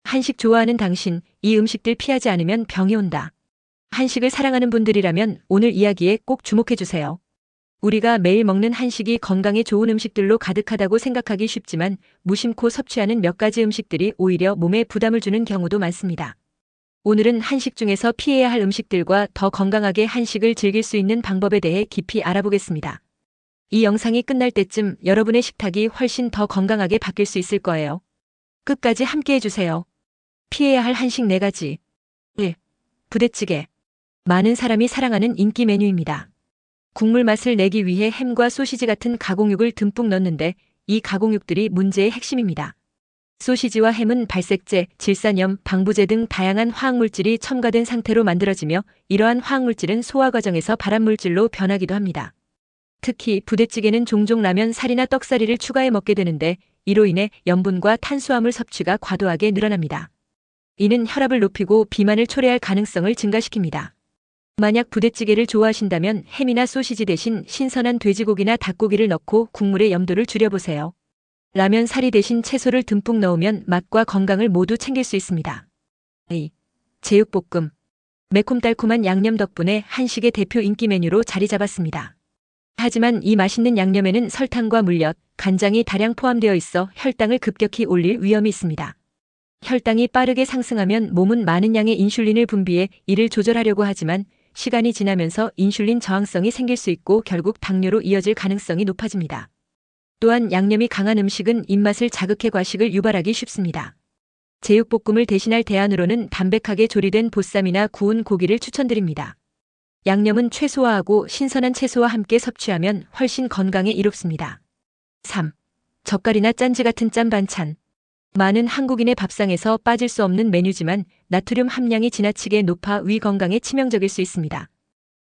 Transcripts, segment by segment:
한식 좋아하는 당신, 이 음식들 피하지 않으면 병이 온다. 한식을 사랑하는 분들이라면 오늘 이야기에 꼭 주목해주세요. 우리가 매일 먹는 한식이 건강에 좋은 음식들로 가득하다고 생각하기 쉽지만 무심코 섭취하는 몇 가지 음식들이 오히려 몸에 부담을 주는 경우도 많습니다. 오늘은 한식 중에서 피해야 할 음식들과 더 건강하게 한식을 즐길 수 있는 방법에 대해 깊이 알아보겠습니다. 이 영상이 끝날 때쯤 여러분의 식탁이 훨씬 더 건강하게 바뀔 수 있을 거예요. 끝까지 함께 해주세요. 피해야 할 한식 4가지. 1. 부대찌개. 많은 사람이 사랑하는 인기 메뉴입니다. 국물 맛을 내기 위해 햄과 소시지 같은 가공육을 듬뿍 넣는데 이 가공육들이 문제의 핵심입니다. 소시지와 햄은 발색제, 질산염, 방부제 등 다양한 화학물질이 첨가된 상태로 만들어지며 이러한 화학물질은 소화 과정에서 발암물질로 변하기도 합니다. 특히 부대찌개는 종종 라면 살이나 떡사리를 추가해 먹게 되는데 이로 인해 염분과 탄수화물 섭취가 과도하게 늘어납니다. 이는 혈압을 높이고 비만을 초래할 가능성을 증가시킵니다. 만약 부대찌개를 좋아하신다면 햄이나 소시지 대신 신선한 돼지고기나 닭고기를 넣고 국물의 염도를 줄여보세요. 라면 사리 대신 채소를 듬뿍 넣으면 맛과 건강을 모두 챙길 수 있습니다. 2. 제육볶음. 매콤달콤한 양념 덕분에 한식의 대표 인기 메뉴로 자리 잡았습니다. 하지만 이 맛있는 양념에는 설탕과 물엿, 간장이 다량 포함되어 있어 혈당을 급격히 올릴 위험이 있습니다. 혈당이 빠르게 상승하면 몸은 많은 양의 인슐린을 분비해 이를 조절하려고 하지만 시간이 지나면서 인슐린 저항성이 생길 수 있고 결국 당뇨로 이어질 가능성이 높아집니다. 또한 양념이 강한 음식은 입맛을 자극해 과식을 유발하기 쉽습니다. 제육볶음을 대신할 대안으로는 담백하게 조리된 보쌈이나 구운 고기를 추천드립니다. 양념은 최소화하고 신선한 채소와 함께 섭취하면 훨씬 건강에 이롭습니다. 3. 젓갈이나 짠지 같은 짠 반찬. 많은 한국인의 밥상에서 빠질 수 없는 메뉴지만 나트륨 함량이 지나치게 높아 위 건강에 치명적일 수 있습니다.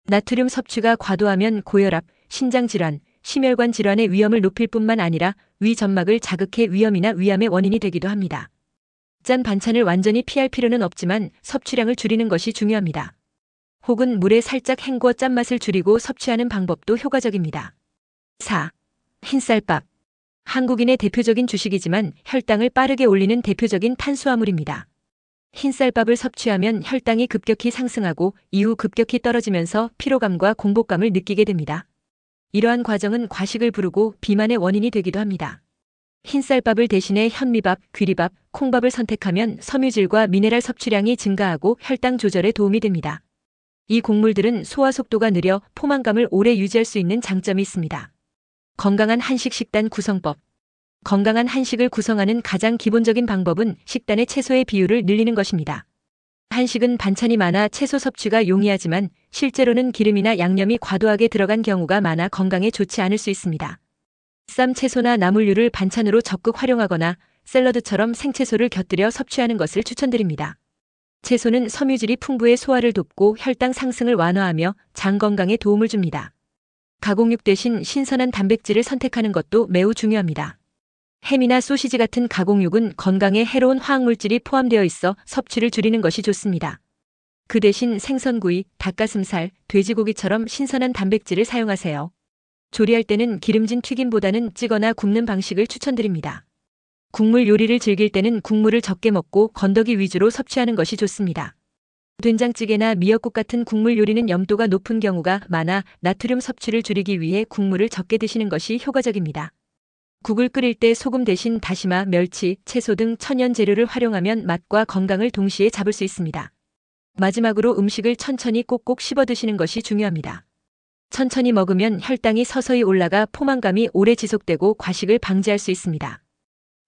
나트륨 섭취가 과도하면 고혈압, 신장질환, 심혈관 질환의 위험을 높일 뿐만 아니라 위 점막을 자극해 위염이나 위암의 원인이 되기도 합니다. 짠 반찬을 완전히 피할 필요는 없지만 섭취량을 줄이는 것이 중요합니다. 혹은 물에 살짝 헹궈 짠맛을 줄이고 섭취하는 방법도 효과적입니다. 4. 흰쌀밥. 한국인의 대표적인 주식이지만 혈당을 빠르게 올리는 대표적인 탄수화물입니다. 흰쌀밥을 섭취하면 혈당이 급격히 상승하고 이후 급격히 떨어지면서 피로감과 공복감을 느끼게 됩니다. 이러한 과정은 과식을 부르고 비만의 원인이 되기도 합니다. 흰쌀밥을 대신해 현미밥, 귀리밥, 콩밥을 선택하면 섬유질과 미네랄 섭취량이 증가하고 혈당 조절에 도움이 됩니다. 이 곡물들은 소화 속도가 느려 포만감을 오래 유지할 수 있는 장점이 있습니다. 건강한 한식 식단 구성법. 건강한 한식을 구성하는 가장 기본적인 방법은 식단의 채소의 비율을 늘리는 것입니다. 한식은 반찬이 많아 채소 섭취가 용이하지만 실제로는 기름이나 양념이 과도하게 들어간 경우가 많아 건강에 좋지 않을 수 있습니다. 쌈 채소나 나물류를 반찬으로 적극 활용하거나 샐러드처럼 생채소를 곁들여 섭취하는 것을 추천드립니다. 채소는 섬유질이 풍부해 소화를 돕고 혈당 상승을 완화하며 장 건강에 도움을 줍니다. 가공육 대신 신선한 단백질을 선택하는 것도 매우 중요합니다. 햄이나 소시지 같은 가공육은 건강에 해로운 화학물질이 포함되어 있어 섭취를 줄이는 것이 좋습니다. 그 대신 생선구이, 닭가슴살, 돼지고기처럼 신선한 단백질을 사용하세요. 조리할 때는 기름진 튀김보다는 찌거나 굽는 방식을 추천드립니다. 국물 요리를 즐길 때는 국물을 적게 먹고 건더기 위주로 섭취하는 것이 좋습니다. 된장찌개나 미역국 같은 국물 요리는 염도가 높은 경우가 많아 나트륨 섭취를 줄이기 위해 국물을 적게 드시는 것이 효과적입니다. 국을 끓일 때 소금 대신 다시마, 멸치, 채소 등 천연 재료를 활용하면 맛과 건강을 동시에 잡을 수 있습니다. 마지막으로 음식을 천천히 꼭꼭 씹어 드시는 것이 중요합니다. 천천히 먹으면 혈당이 서서히 올라가 포만감이 오래 지속되고 과식을 방지할 수 있습니다.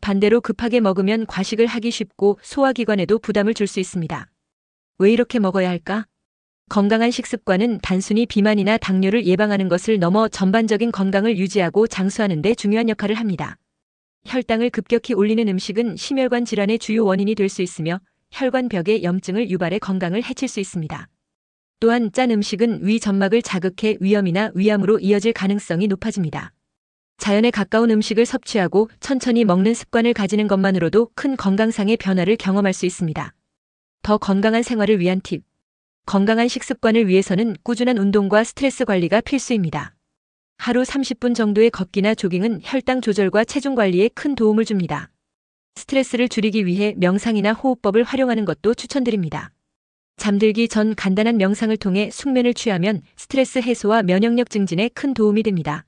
반대로 급하게 먹으면 과식을 하기 쉽고 소화기관에도 부담을 줄 수 있습니다. 왜 이렇게 먹어야 할까? 건강한 식습관은 단순히 비만이나 당뇨를 예방하는 것을 넘어 전반적인 건강을 유지하고 장수하는 데 중요한 역할을 합니다. 혈당을 급격히 올리는 음식은 심혈관 질환의 주요 원인이 될 수 있으며 혈관벽의 염증을 유발해 건강을 해칠 수 있습니다. 또한 짠 음식은 위 점막을 자극해 위염이나 위암으로 이어질 가능성이 높아집니다. 자연에 가까운 음식을 섭취하고 천천히 먹는 습관을 가지는 것만으로도 큰 건강상의 변화를 경험할 수 있습니다. 더 건강한 생활을 위한 팁. 건강한 식습관을 위해서는 꾸준한 운동과 스트레스 관리가 필수입니다. 하루 30분 정도의 걷기나 조깅은 혈당 조절과 체중 관리에 큰 도움을 줍니다. 스트레스를 줄이기 위해 명상이나 호흡법을 활용하는 것도 추천드립니다. 잠들기 전 간단한 명상을 통해 숙면을 취하면 스트레스 해소와 면역력 증진에 큰 도움이 됩니다.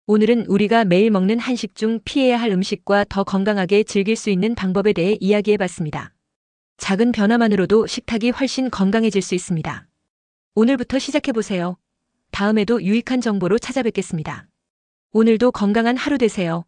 오늘은 우리가 매일 먹는 한식 중 피해야 할 음식과 더 건강하게 즐길 수 있는 방법에 대해 이야기해 봤습니다. 작은 변화만으로도 식탁이 훨씬 건강해질 수 있습니다. 오늘부터 시작해 보세요. 다음에도 유익한 정보로 찾아뵙겠습니다. 오늘도 건강한 하루 되세요.